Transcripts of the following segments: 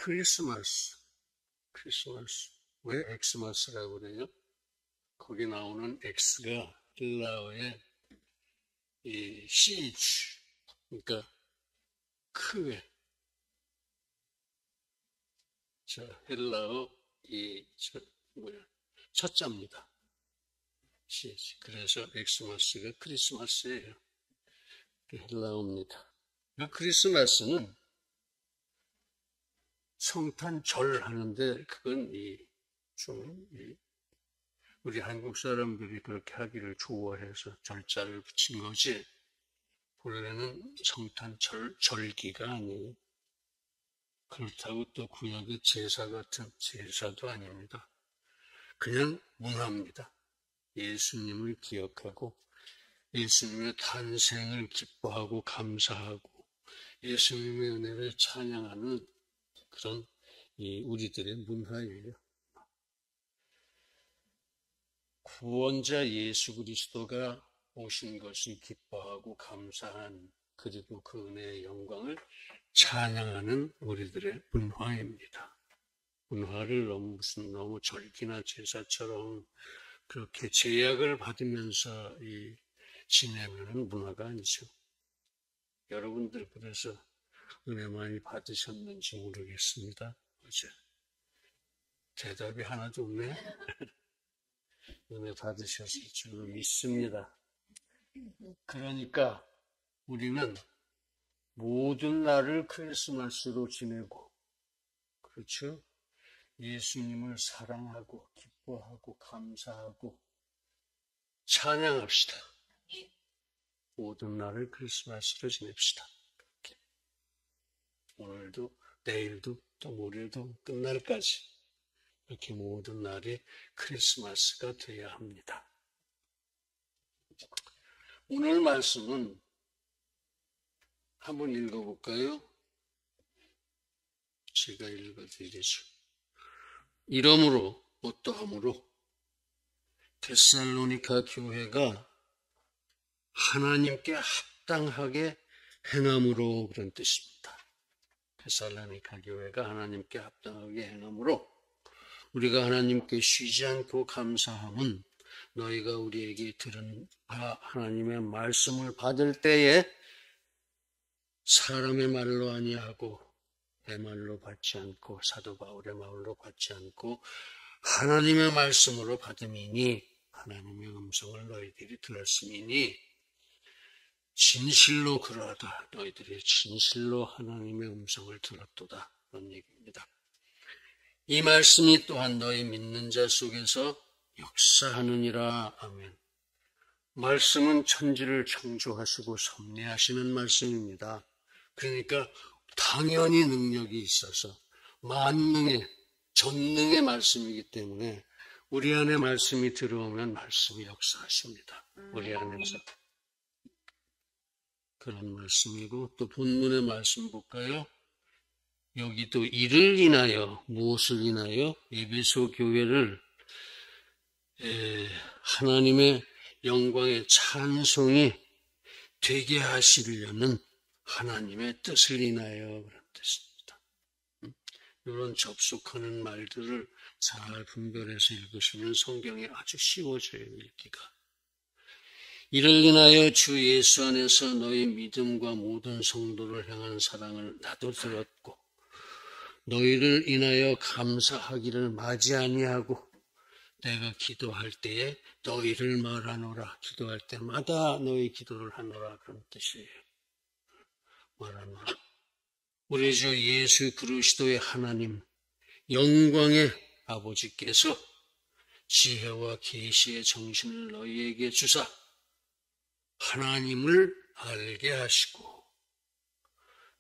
크리스마스. 왜 엑스마스라고 그래요? 거기 나오는 X가 헬라어의 이 시즈, 그러니까 크게. 헬라어 첫자입니다. 시즈. 그래서 엑스마스가 크리스마스예요. 헬라어입니다. 크리스마스는 성탄절 하는데 그건 우리 한국 사람들이 그렇게 하기를 좋아해서 절자를 붙인 거지, 본래는 절기가 아니에요. 그렇다고 또 구약의 제사 같은 제사도 아닙니다. 그냥 문화입니다. 예수님을 기억하고 예수님의 탄생을 기뻐하고 감사하고 예수님의 은혜를 찬양하는 그런 우리들의 문화예요. 구원자 예수 그리스도가 오신 것을 기뻐하고 감사한, 그리고 그 은혜의 영광을 찬양하는 우리들의 문화입니다. 문화를 너무 절기나 제사처럼 그렇게 제약을 받으면서 지내는 문화가 아니죠. 여러분들 그래서 은혜 많이 받으셨는지 모르겠습니다. 어제 대답이 하나도 없네. 은혜 받으셨을 줄 믿습니다. 그러니까 우리는 모든 날을 크리스마스로 지내고, 그렇죠? 예수님을 사랑하고 기뻐하고 감사하고 찬양합시다. 모든 날을 크리스마스로 지냅시다. 그렇게. 오늘도 내일도 또 모레도 끝날까지 이렇게 모든 날이 크리스마스가 되어야 합니다. 오늘 말씀은 한번 읽어볼까요? 제가 읽어드리죠. 이러므로 어떠함으로 데살로니가 교회가 하나님께 합당하게 행함으로, 그런 뜻입니다. 데살로니가 교회가 하나님께 합당하게 행함으로 우리가 하나님께 쉬지 않고 감사함은 너희가 우리에게 들은 하나님의 말씀을 받을 때에 사람의 말로 아니하고 내 말로 받지 않고 사도 바울의 말로 받지 않고 하나님의 말씀으로 받음이니, 하나님의 음성을 너희들이 들었음이니 진실로 그러하다. 너희들이 진실로 하나님의 음성을 들었도다. 그런 얘기입니다. 이 말씀이 또한 너희 믿는 자 속에서 역사하느니라. 아멘. 말씀은 천지를 창조하시고 섭리하시는 말씀입니다. 그러니까 당연히 능력이 있어서 만능의 전능의 말씀이기 때문에 우리 안에 말씀이 들어오면 말씀이 역사하십니다. 우리 안에서. 그런 말씀이고, 또 본문의 말씀 볼까요? 여기도 이를 인하여, 무엇을 인하여? 에베소 교회를 하나님의 영광의 찬송이 되게 하시려는 하나님의 뜻을 인하여, 그런 뜻입니다. 이런 접속하는 말들을 잘 분별해서 읽으시면 성경이 아주 쉬워져요, 읽기가. 이를 인하여 주 예수 안에서 너희 믿음과 모든 성도를 향한 사랑을 나도 들었고 너희를 인하여 감사하기를 마지 아니하고 내가 기도할 때에 너희를 말하노라. 기도할 때마다 너희 기도를 하노라. 그런 뜻이에요. 말하노라. 우리 주 예수 그리스도의 하나님, 영광의 아버지께서 지혜와 계시의 정신을 너희에게 주사 하나님을 알게 하시고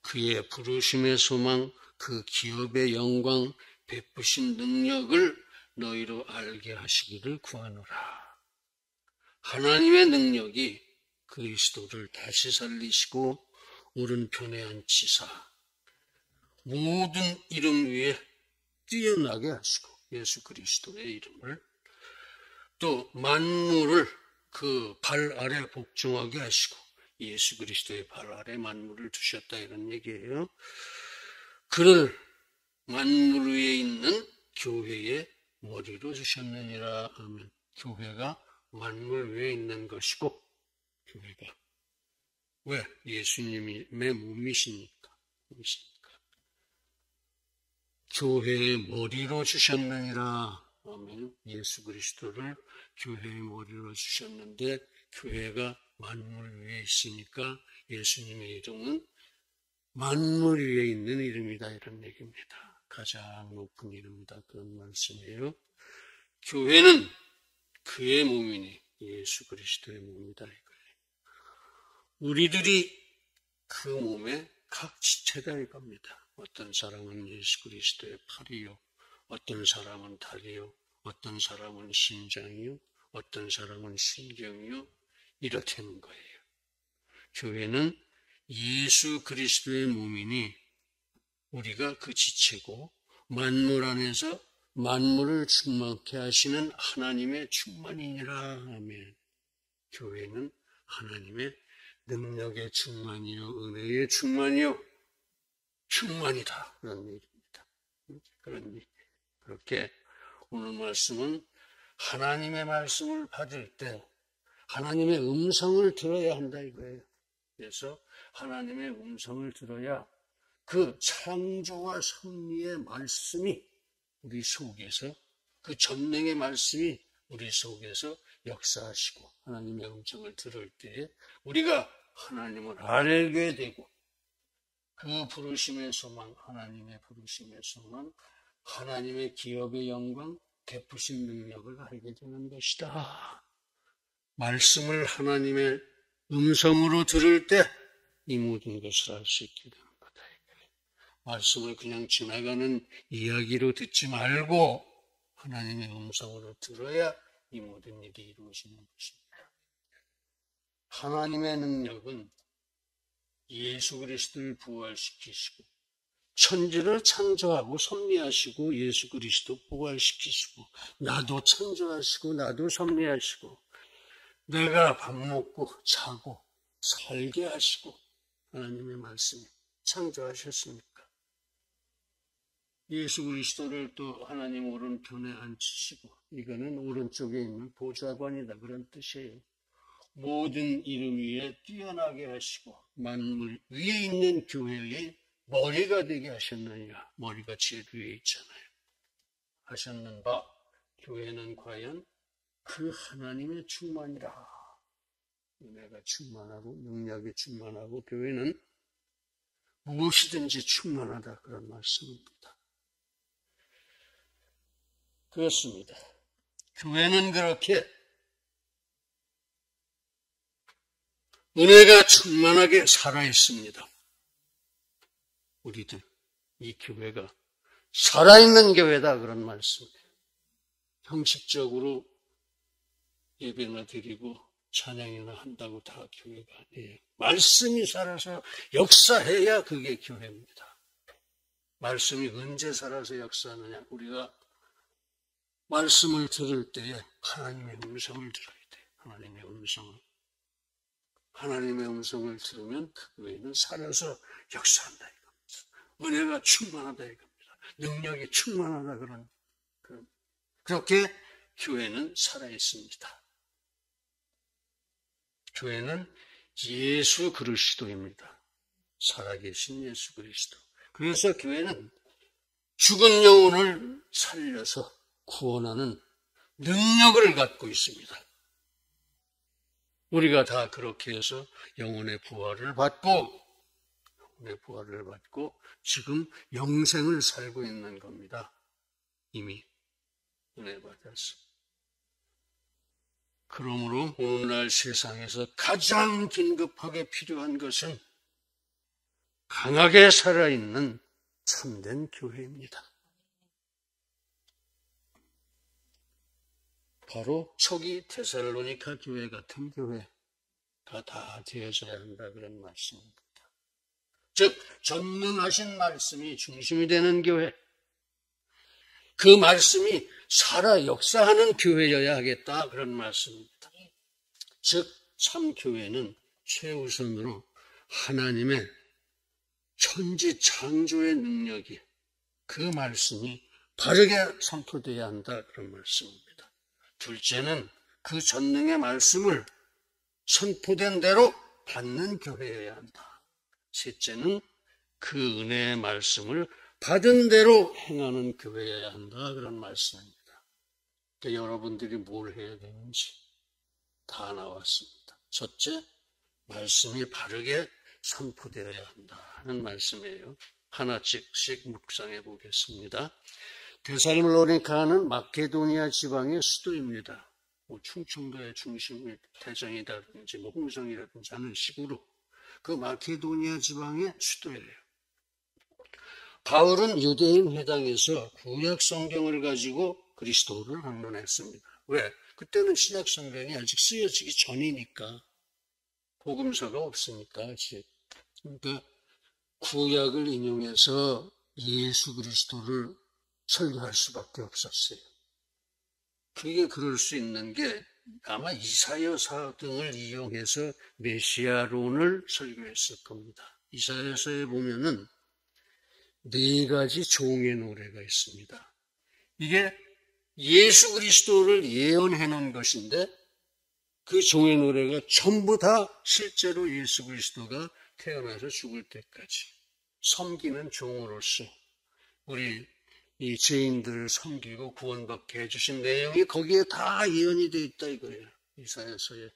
그의 부르심의 소망, 그 기업의 영광, 베푸신 능력을 너희로 알게 하시기를 구하노라. 하나님의 능력이 그리스도를 다시 살리시고 오른편에 앉히사 모든 이름 위에 뛰어나게 하시고, 예수 그리스도의 이름을, 또 만물을 그 발 아래 복종하게 하시고, 예수 그리스도의 발 아래 만물을 두셨다, 이런 얘기예요. 그를 만물 위에 있는 교회의 머리로 주셨느니라. 아멘. 교회가 만물 위에 있는 것이고, 교회가. 왜? 예수님의 몸이시니까. 교회의 머리로 주셨느니라. 아멘. 예수 그리스도를 교회의 머리로 주셨는데, 교회가 만물 위에 있으니까 예수님의 이름은 만물 위에 있는 이름이다, 이런 얘기입니다. 가장 높은 이름이다, 그런 말씀이에요. 교회는 그의 몸이니 예수 그리스도의 몸이다, 이거예요. 우리들이 그 몸의 각 지체다, 이겁니다. 어떤 사람은 예수 그리스도의 팔이요, 어떤 사람은 다리요, 어떤 사람은 심장이요, 어떤 사람은 신경이요, 이렇다는 거예요. 교회는 예수 그리스도의 몸이니 우리가 그 지체고, 만물 안에서 만물을 충만케 하시는 하나님의 충만이니라. 아멘. 교회는 하나님의 능력의 충만이요, 은혜의 충만이요, 충만이다, 그런 얘기입니다. 그렇게 오늘 말씀은 하나님의 말씀을 받을 때 하나님의 음성을 들어야 한다, 이거예요. 그래서 하나님의 음성을 들어야 그 창조와 섭리의 말씀이 우리 속에서, 그 전능의 말씀이 우리 속에서 역사하시고, 하나님의 음성을 들을 때에 우리가 하나님을 알게 되고, 그 부르심의 소망, 하나님의 부르심의 소망, 하나님의 기업의 영광, 베푸신 능력을 알게 되는 것이다. 말씀을 하나님의 음성으로 들을 때 이 모든 것을 알 수 있게 되는 거다. 말씀을 그냥 지나가는 이야기로 듣지 말고 하나님의 음성으로 들어야 이 모든 일이 이루어지는 것입니다. 하나님의 능력은 예수 그리스도를 부활시키시고, 천지를 창조하고 섭리하시고, 예수 그리스도 부활시키시고, 나도 창조하시고 나도 섭리하시고, 내가 밥 먹고 자고 살게 하시고, 하나님의 말씀이 창조하셨습니까? 예수 그리스도를 또 하나님 오른편에 앉히시고, 이거는 오른쪽에 있는 보좌관이다, 그런 뜻이에요. 모든 이름 위에 뛰어나게 하시고 만물 위에 있는 교회의 머리가 되게 하셨느니라. 머리가 제일 위에 있잖아요. 하셨는 바 교회는 과연 그 하나님의 충만이라. 은혜가 충만하고 능력이 충만하고 교회는 무엇이든지 충만하다, 그런 말씀입니다. 그렇습니다. 교회는 그렇게 은혜가 충만하게 살아있습니다. 우리들, 이 교회가 살아있는 교회다, 그런 말씀이에요. 형식적으로 예배나 드리고 찬양이나 한다고 다 교회가 아니에요. 말씀이 살아서 역사해야 그게 교회입니다. 말씀이 언제 살아서 역사하느냐? 우리가 말씀을 들을 때에 하나님의 음성을 들어야 돼요. 하나님의 음성을. 하나님의 음성을 들으면 그 교회는 살아서 역사한다, 이겁니다. 은혜가 충만하다, 이겁니다. 능력이 충만하다, 그렇게 교회는 살아있습니다. 교회는 예수 그리스도입니다. 살아계신 예수 그리스도. 그래서 교회는 죽은 영혼을 살려서 구원하는 능력을 갖고 있습니다. 우리가 다 그렇게 해서 영혼의 부활을 받고 지금 영생을 살고 있는 겁니다. 이미 은혜 받아서. 그러므로 오늘날 세상에서 가장 긴급하게 필요한 것은 강하게 살아있는 참된 교회입니다. 바로 초기 데살로니가 교회 같은 교회가 다 되어져야 한다, 그런 말씀입니다. 즉 전능하신 말씀이 중심이 되는 교회, 그 말씀이 살아 역사하는 교회여야 하겠다, 그런 말씀입니다. 즉 참 교회는 최우선으로 하나님의 천지 창조의 능력이 그 말씀이 바르게 선포되어야 한다. 그런 말씀입니다. 둘째는 그 전능의 말씀을 선포된 대로 받는 교회여야 한다. 셋째는 그 은혜의 말씀을 받은 대로 행하는 교회여야 한다. 그런 말씀입니다. 그러니까 여러분들이 뭘 해야 되는지 다 나왔습니다. 첫째, 말씀이 바르게 선포되어야 한다는 말씀이에요. 하나씩씩 묵상해 보겠습니다. 데살로니가는 마케도니아 지방의 수도입니다. 충청도의 중심이 대전이라든지 홍성이라든지 하는 식으로 그 마케도니아 지방의 수도예요. 바울은 유대인 회당에서 구약 성경을 가지고 그리스도를 강론했습니다. 왜? 그때는 신약 성경이 아직 쓰여지기 전이니까, 복음서가 없으니까 아직. 그러니까 구약을 인용해서 예수 그리스도를 설교할 수밖에 없었어요. 그게 그럴 수 있는 게 아마 이사야서 등을 이용해서 메시아론을 설교했을 겁니다. 이사야서에 보면은 4가지 종의 노래가 있습니다. 이게 예수 그리스도를 예언해 놓은 것인데 그 종의 노래가 전부 다 실제로 예수 그리스도가 태어나서 죽을 때까지 섬기는 종으로서 우리 이 죄인들을 섬기고 구원받게 해주신 내용이 거기에 다 예언이 되어 있다 이거예요. 이사야서의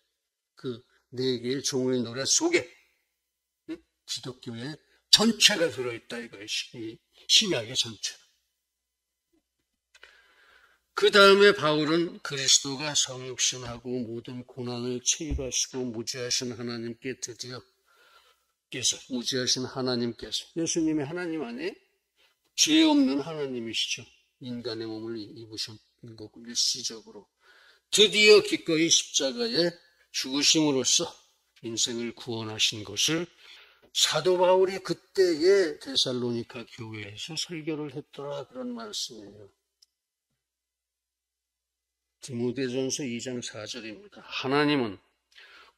그 4개의 종의 노래 속에 기독교의 전체가 들어있다 이거예요. 신약의 전체. 그 다음에 바울은 그리스도가 성육신하고 모든 고난을 체휼하시고 무죄하신 하나님께서 예수님이 하나님 안에 죄 없는 하나님이시죠. 인간의 몸을 입으신 거고 일시적으로 드디어 기꺼이 십자가에 죽으심으로써 인생을 구원하신 것을 사도 바울이 그때의 데살로니가 교회에서 설교를 했더라 그런 말씀이에요. 디모데전서 2장 4절입니다. 하나님은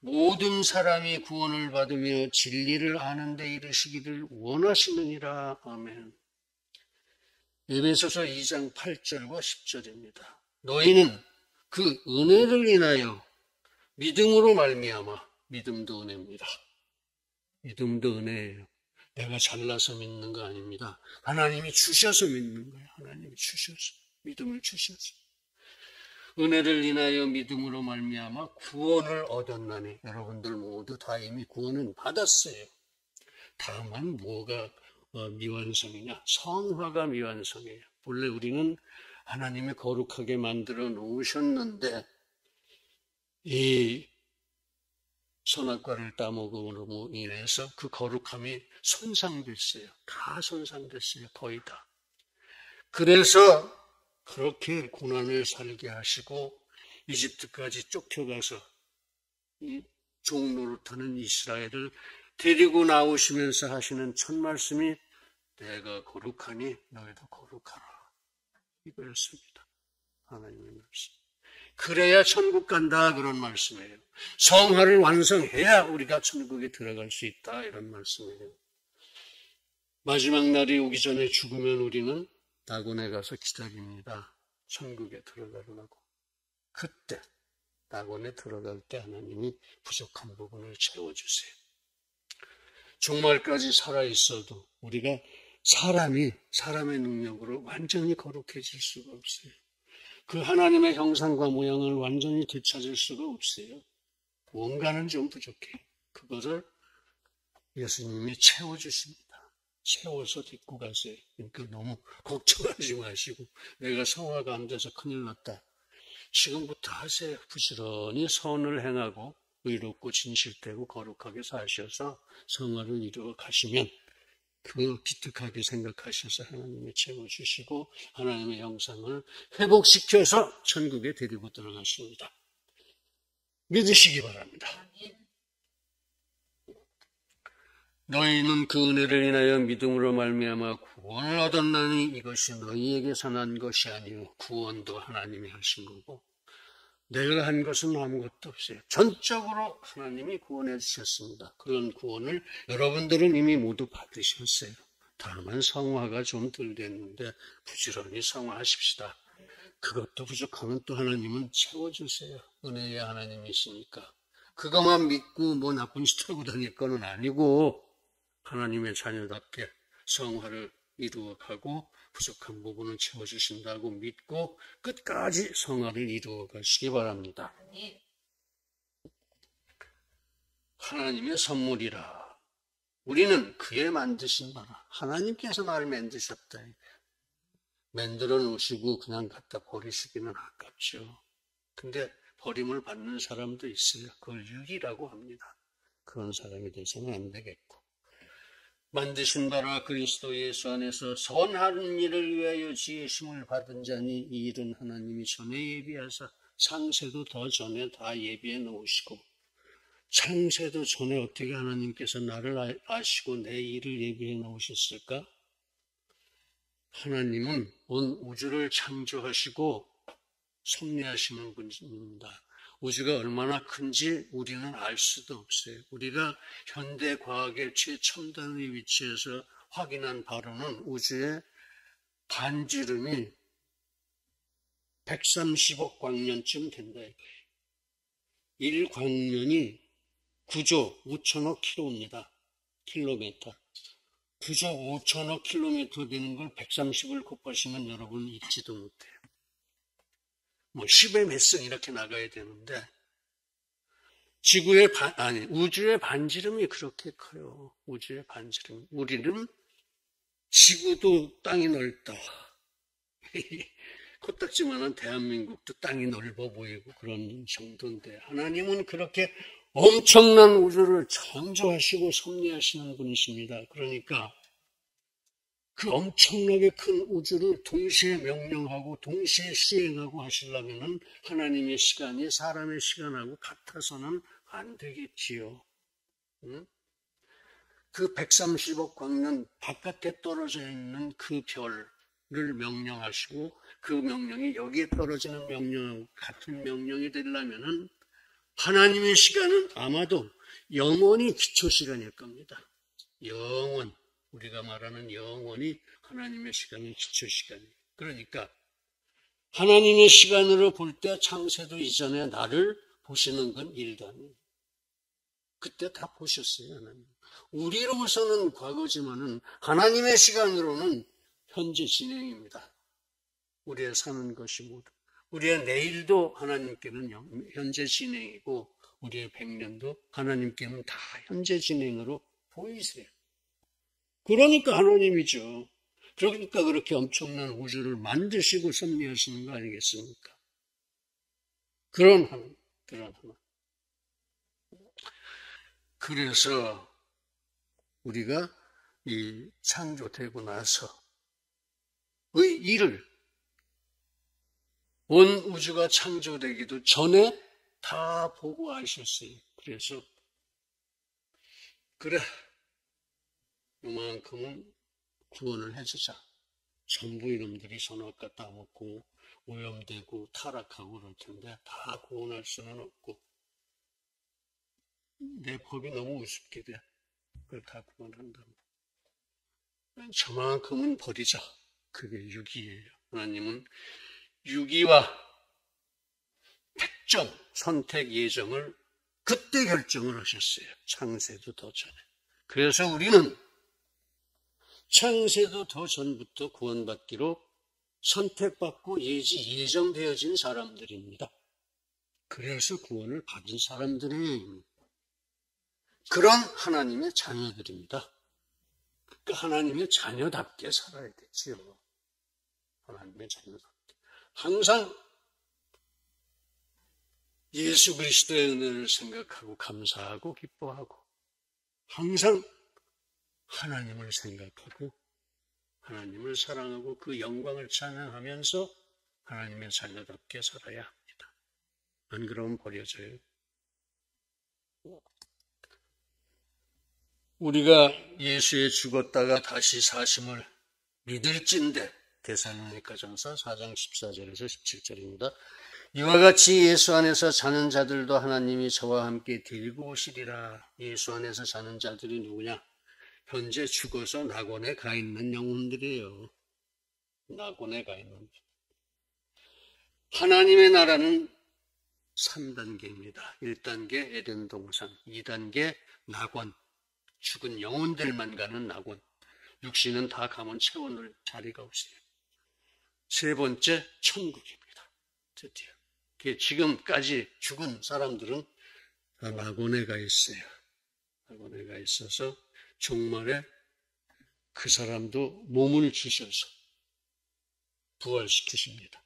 모든 사람이 구원을 받으며 진리를 아는 데 이르시기를 원하시느니라. 아멘. 에베소서 2장 8절과 10절입니다. 너희는 그 은혜를 인하여 믿음으로 말미암아, 믿음도 은혜입니다. 믿음도 은혜예요. 내가 잘나서 믿는 거 아닙니다. 하나님이 주셔서 믿는 거예요. 하나님이 주셔서, 믿음을 주셔서. 은혜를 인하여 믿음으로 말미암아 구원을 얻었나니, 여러분들 모두 다 이미 구원은 받았어요. 다만 뭐가 미완성이냐? 성화가 미완성이에요. 본래 우리는 하나님이 거룩하게 만들어 놓으셨는데 이 선악과를 따먹음으로 인해서 그 거룩함이 손상됐어요. 다 손상됐어요. 거의 다. 그래서 그렇게 고난을 살게 하시고 이집트까지 쫓겨가서 이 종노릇하는 이스라엘을 데리고 나오시면서 하시는 첫 말씀이 내가 거룩하니 너희도 거룩하라. 이거였습니다. 하나님의 말씀. 그래야 천국 간다 그런 말씀이에요. 성화를 완성해야 우리가 천국에 들어갈 수 있다 이런 말씀이에요. 마지막 날이 오기 전에 죽으면 우리는 낙원에 가서 기다립니다. 천국에 들어가려고. 그때 낙원에 들어갈 때 하나님이 부족한 부분을 채워주세요. 종말까지 살아있어도 우리가 사람의 능력으로 완전히 거룩해질 수가 없어요. 그 하나님의 형상과 모양을 완전히 되찾을 수가 없어요. 뭔가는 좀 부족해요. 그것을 예수님이 채워주십니다. 채워서 데리고 가세요. 그러니까 너무 걱정하지 마시고 내가 성화가 안 돼서 큰일 났다. 지금부터 하세요. 부지런히 선을 행하고 의롭고 진실되고 거룩하게 사셔서 성화를 이루어 가시면 그 기특하게 생각하셔서 하나님이 채워주시고 하나님의 형상을 회복시켜서 천국에 데리고 들어가십니다. 믿으시기 바랍니다. 너희는 그 은혜를 인하여 믿음으로 말미암아 구원을 얻었나니 이것이 너희에게서 난 것이 아니요 구원도 하나님이 하신 거고 내가 한 것은 아무것도 없어요. 전적으로 하나님이 구원해 주셨습니다. 그런 구원을 여러분들은 이미 모두 받으셨어요. 다만 성화가 좀 덜 됐는데 부지런히 성화하십시다. 그것도 부족하면 또 하나님은 채워주세요. 은혜의 하나님이시니까. 그것만 믿고 뭐 나쁜 짓 하고 다닐 건 아니고 하나님의 자녀답게 성화를 이루어가고 부족한 부분은 채워주신다고 믿고 끝까지 성화를 이루어가시기 바랍니다. 하나님의 선물이라. 우리는 그의 만드신 바라. 하나님께서 나를 만드셨다. 만들어 놓으시고 그냥 갖다 버리시기는 아깝죠. 근데 버림을 받는 사람도 있어요. 그걸 유기라고 합니다. 그런 사람이 돼서는 안 되겠고. 만드신 바라 그리스도 예수 안에서 선한 일을 위하여 지으심을 받은 자니 이 일은 하나님이 전에 예비하사 창세도 더 전에 다 예비해 놓으시고, 창세도 전에 어떻게 하나님께서 나를 아시고 내 일을 예비해 놓으셨을까? 하나님은 온 우주를 창조하시고 섭리하시는 분입니다. 우주가 얼마나 큰지 우리는 알 수도 없어요. 우리가 현대 과학의 최첨단의 위치에서 확인한 바로는 우주의 반지름이 130억 광년쯤 된다. 1광년이 9조 5천억 킬로미터. 9조 5천억 킬로미터 되는 걸 130을 곱하시면 여러분 잊지도 못해요. 뭐 10의 몇 승 이렇게 나가야 되는데 우주의 반지름이 그렇게 커요. 우주의 반지름. 우리는 지구도 땅이 넓다. 코딱지만한 대한민국도 땅이 넓어 보이고 그런 정도인데 하나님은 그렇게 엄청난 우주를 창조하시고 섭리하시는 분이십니다. 그러니까 그 엄청나게 큰 우주를 동시에 명령하고 동시에 시행하고 하시려면 하나님의 시간이 사람의 시간하고 같아서는 안 되겠지요. 응? 그 130억 광년 바깥에 떨어져 있는 그 별을 명령하시고 그 명령이 여기에 떨어지는 명령하고 같은 명령이 되려면 하나님의 시간은 아마도 영원히 기초시간일 겁니다. 영원. 우리가 말하는 영원히 하나님의 시간은 기초시간이에요. 그러니까 하나님의 시간으로 볼 때 창세도 이전에 나를 보시는 건 일도 아니에요. 그때 다 보셨어요, 하나님. 우리로서는 과거지만은 하나님의 시간으로는 현재 진행입니다. 우리의 사는 것이 모두. 우리의 내일도 하나님께는 현재 진행이고 우리의 100년도 하나님께는 다 현재 진행으로 보이세요. 그러니까 하나님이죠. 그러니까 그렇게 엄청난 우주를 만드시고 섭리하시는 거 아니겠습니까? 그런 하나님. 그래서 우리가 이 창조되고 나서의 일을 온 우주가 창조되기도 전에 다 보고 하셨어요. 그래서 그래, 요만큼은 구원을 해주자. 전부 이놈들이 선악과 따먹고 오염되고 타락하고 그럴 텐데 다 구원할 수는 없고 내 법이 너무 우습게 돼. 그걸 다 구원한다고. 저만큼은 버리자. 그게 유기예요. 하나님은 유기와 택정, 선택 예정을 그때 결정을 하셨어요. 창세도 더 전에. 그래서 우리는 창세도 더 전부터 구원받기로 선택받고 예정되어진 사람들입니다. 그래서 구원을 받은 사람들이 그런 하나님의 자녀들입니다. 그러니까 하나님의 자녀답게 살아야 되지요. 하나님의 자녀답게. 항상 예수 그리스도의 은혜를 생각하고 감사하고 기뻐하고 항상 하나님을 생각하고 하나님을 사랑하고 그 영광을 찬양하면서 하나님의 자녀답게 살아야 합니다. 안 그러면 버려져요. 우리가 예수에 죽었다가 다시 사심을 믿을진대 데살로니가전서 4장 14절에서 17절입니다. 이와 같이 예수 안에서 사는 자들도 하나님이 저와 함께 데리고 오시리라. 예수 안에서 사는 자들이 누구냐? 현재 죽어서 낙원에 가 있는 영혼들이에요. 낙원에 가 있는. 하나님의 나라는 3단계입니다. 1단계 에덴 동산, 2단계 낙원, 죽은 영혼들만 가는 낙원. 육신은 다 가면 채워놓을 자리가 없어요. 세 번째, 천국입니다. 드디어. 지금까지 죽은 사람들은 다 낙원에 가 있어요. 낙원에 가 있어서 종말에 그 사람도 몸을 주셔서 부활시키십니다.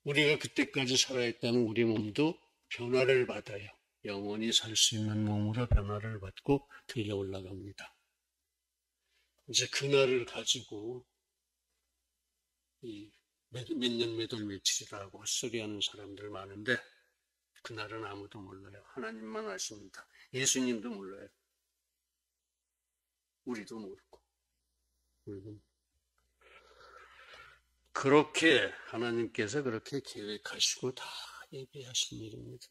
우리가 그때까지 살아있다는 우리 몸도 변화를 받아요. 영원히 살 수 있는 몸으로 변화를 받고 들려 올라갑니다. 이제 그날을 가지고 몇 년 몇 월 며칠이라고 헛소리하는 사람들 많은데 그날은 아무도 몰라요. 하나님만 아십니다. 예수님도 몰라요. 우리도 모르고. 그렇게 하나님께서 그렇게 계획하시고 다 예비하신 일입니다.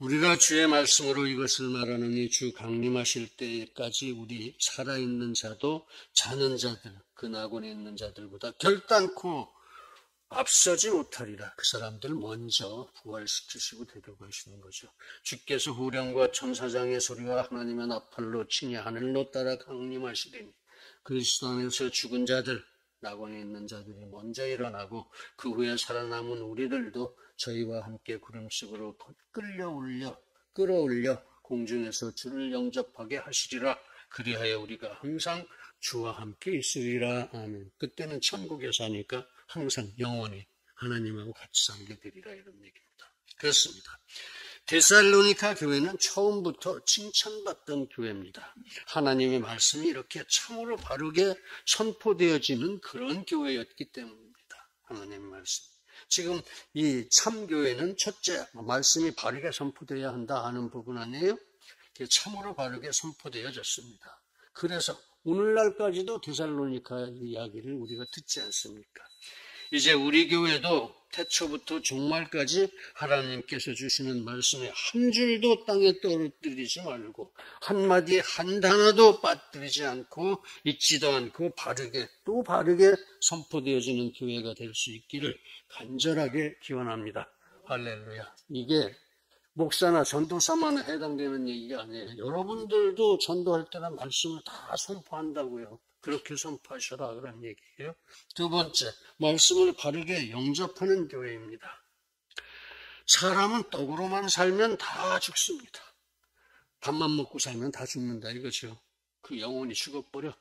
우리가 주의 말씀으로 이것을 말하느니 주 강림하실 때까지 우리 살아있는 자도 자는 자들, 그 낙원에 있는 자들보다 결단코 앞서지 못하리라. 그 사람들 먼저 부활시키시고 데려가시는 거죠. 주께서 후령과 천사장의 소리와 하나님의 나팔로 치니 하늘로 따라 강림하시리니 그리스도 안에서 죽은 자들, 낙원에 있는 자들이 먼저 일어나고 그 후에 살아남은 우리들도 저희와 함께 구름속으로 끌어올려 공중에서 주를 영접하게 하시리라. 그리하여 우리가 항상 주와 함께 있으리라. 아멘. 그때는 천국에 사니까 항상 영원히 하나님하고 같이 살게 되리라, 이런 얘기입니다. 그렇습니다. 데살로니가 교회는 처음부터 칭찬받던 교회입니다. 하나님의 말씀이 이렇게 참으로 바르게 선포되어지는 그런 교회였기 때문입니다. 하나님의 말씀. 지금 이 참교회는 첫째, 말씀이 바르게 선포되어야 한다 하는 부분 아니에요? 참으로 바르게 선포되어졌습니다. 그래서 오늘날까지도 데살로니가 이야기를 우리가 듣지 않습니까? 이제 우리 교회도 태초부터 종말까지 하나님께서 주시는 말씀에 한 줄도 땅에 떨어뜨리지 말고 한마디 한 단어도 빠뜨리지 않고 잊지도 않고 또 바르게 선포되어지는 교회가 될 수 있기를 간절하게 기원합니다. 할렐루야. 이게 목사나 전도사만 해당되는 얘기가 아니에요. 여러분들도 전도할 때는 말씀을 다 선포한다고요. 그렇게 선포하셔라, 그런 얘기예요. 두 번째, 말씀을 바르게 영접하는 교회입니다. 사람은 떡으로만 살면 다 죽습니다. 밥만 먹고 살면 다 죽는다, 이거죠. 그 영혼이 죽어버려.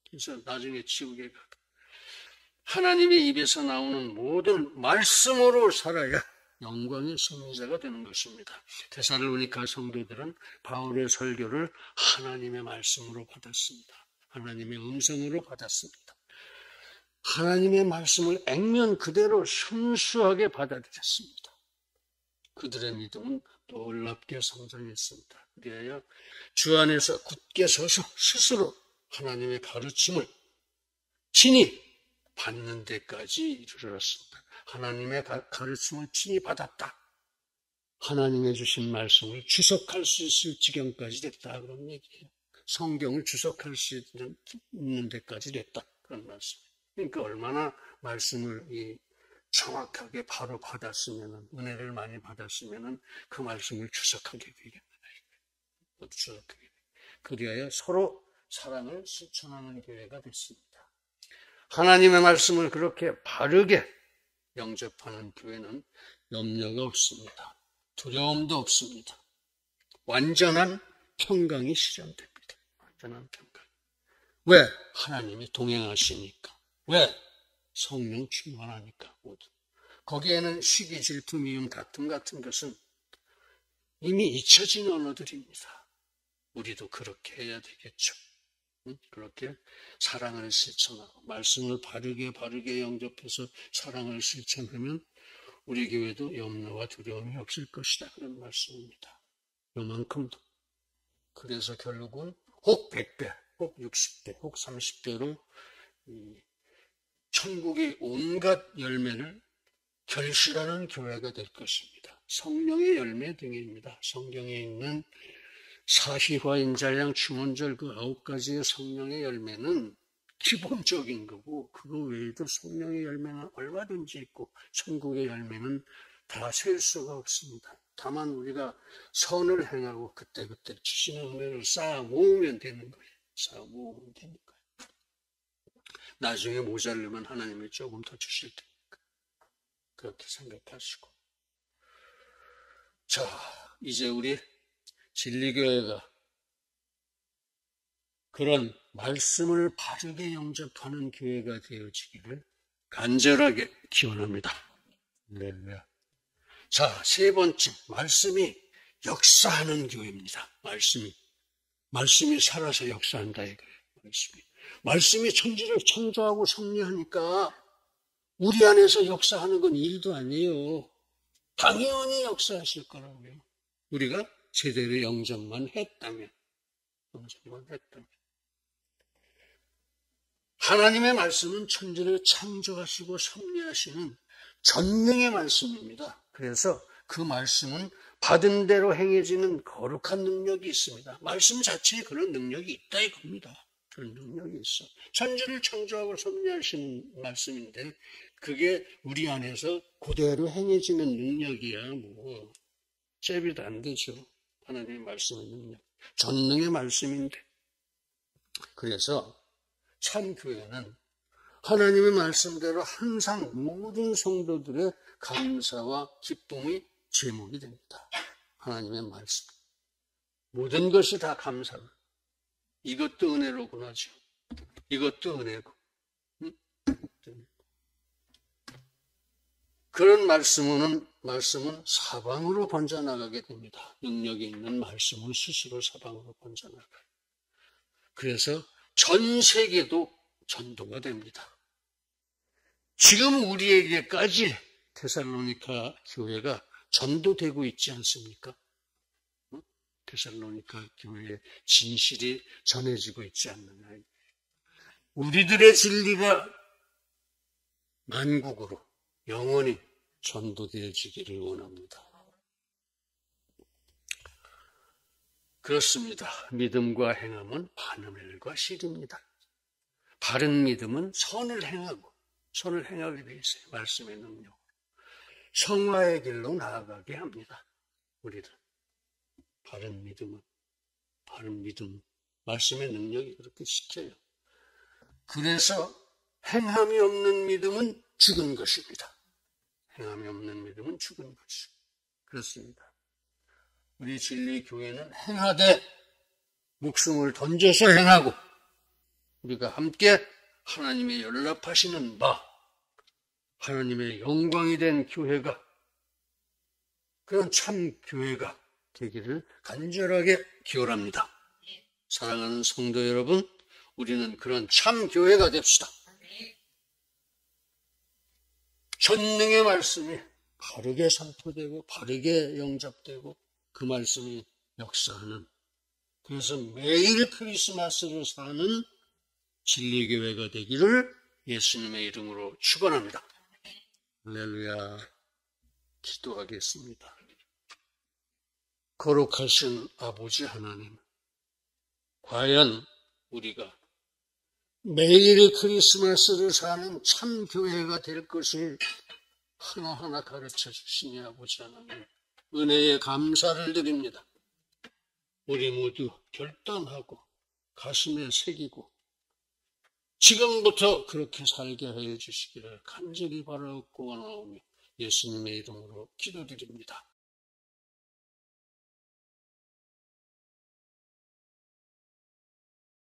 그래서 나중에 지옥에 가. 하나님의 입에서 나오는 모든 말씀으로 살아야 영광의 승리자가 되는 것입니다. 데살로니가 성도들은 바울의 설교를 하나님의 말씀으로 받았습니다. 하나님의 음성으로 받았습니다. 하나님의 말씀을 액면 그대로 순수하게 받아들였습니다. 그들의 믿음은 놀랍게 성장했습니다. 그리하여 주 안에서 굳게 서서 스스로 하나님의 가르침을 친히 받는 데까지 이르렀습니다. 하나님의 가르침을 친히 받았다. 하나님의 주신 말씀을 주석할 수 있을 지경까지 됐다, 그런 얘기예요. 성경을 주석할 수 있는 데까지 됐다, 그런 말씀. 그러니까 얼마나 말씀을 정확하게 바로 받았으면, 은혜를 많이 받았으면 그 말씀을 주석하게 되겠네요. 그리하여 서로 사랑을 실천하는 교회가 됐습니다. 하나님의 말씀을 그렇게 바르게 영접하는 교회는 염려가 없습니다. 두려움도 없습니다. 완전한 평강이 실현됩니다. 완전한 평강. 왜? 하나님이 동행하시니까. 왜? 성령 충만하니까. 모두. 거기에는 시기, 질투, 미움, 다툼 같은 것은 이미 잊혀진 언어들입니다. 우리도 그렇게 해야 되겠죠. 그렇게 사랑을 실천하고 말씀을 바르게 영접해서 사랑을 실천하면 우리 교회도 염려와 두려움이 없을 것이다, 그런 말씀입니다. 요만큼도. 그래서 결국은 혹 100배, 혹 60배, 혹 30배로 천국의 온갖 열매를 결실하는 교회가 될 것입니다. 성령의 열매 등입니다. 성경에 있는 사시화, 인자량, 충언절 그 9가지의 성령의 열매는 기본적인 거고, 그거 외에도 성령의 열매는 얼마든지 있고 천국의 열매는 다 셀 수가 없습니다. 다만 우리가 선을 행하고 그때그때 주시는 은혜를 쌓아 모으면 되는 거예요. 쌓아 모으면 되는 거예요. 나중에 모자르면 하나님이 조금 더 주실 테니까 그렇게 생각하시고. 자, 이제 우리 진리교회가 그런 말씀을 바르게 영접하는 교회가 되어지기를 간절하게 기원합니다. 할렐루야. 자, 세 번째, 말씀이 역사하는 교회입니다. 말씀이 살아서 역사한다 이거예요. 말씀이 천지를 창조하고 섭리하니까 우리 안에서 역사하는 건 일도 아니에요. 당연히 역사하실 거라고요. 우리가 제대로 영접만 했다면. 하나님의 말씀은 천지를 창조하시고 섭리하시는 전능의 말씀입니다. 그래서 그 말씀은 받은 대로 행해지는 거룩한 능력이 있습니다. 말씀 자체에 그런 능력이 있다 이겁니다. 그런 능력이 있어. 천지를 창조하고 섭리하시는 말씀인데 그게 우리 안에서 그대로 행해지는 능력이야 뭐 잽이도 안 되죠. 하나님의 말씀의 능력. 전능의 말씀인데. 그래서 참 교회는 하나님의 말씀대로 항상 모든 성도들의 감사와 기쁨의 제목이 됩니다. 하나님의 말씀. 모든 것이 다 감사로. 이것도 은혜로구나죠. 이것도 은혜고. 그런 말씀은 사방으로 번져나가게 됩니다. 능력이 있는 말씀은 스스로 사방으로 번져나가요. 그래서 전 세계도 전도가 됩니다. 지금 우리에게까지 데살로니가 교회가 전도되고 있지 않습니까? 데살로니가 교회의 진실이 전해지고 있지 않느냐. 우리들의 진리가 만국으로 영원히 전도되어지기를 원합니다. 그렇습니다. 믿음과 행함은 바느멜과 실입니다. 바른 믿음은 선을 행하게 돼 있어요. 말씀의 능력. 성화의 길로 나아가게 합니다. 우리들. 바른 믿음, 말씀의 능력이 그렇게 시켜요. 그래서 행함이 없는 믿음은 죽은 것입니다. 행함이 없는 믿음은 죽은 것이죠. 그렇습니다. 우리 진리교회는 행하되 목숨을 던져서 행하고 우리가 함께 하나님의 연락하시는 바 하나님의 영광이 된 교회가 그런 참 교회가 되기를 간절하게 기원합니다. 사랑하는 성도 여러분, 우리는 그런 참 교회가 됩시다. 전능의 말씀이 바르게 선포되고 바르게 영접되고 그 말씀이 역사하는, 그래서 매일 크리스마스를 사는 진리교회가 되기를 예수님의 이름으로 축원합니다. 할렐루야. 기도하겠습니다. 거룩하신 아버지 하나님, 과연 우리가 매일 크리스마스를 사는 참 교회가 될 것을 하나하나 가르쳐 주시니 아버지 하나님, 은혜에 감사를 드립니다. 우리 모두 결단하고 가슴에 새기고 지금부터 그렇게 살게 해 주시기를 간절히 바라옵고 원하오며 예수님의 이름으로 기도드립니다.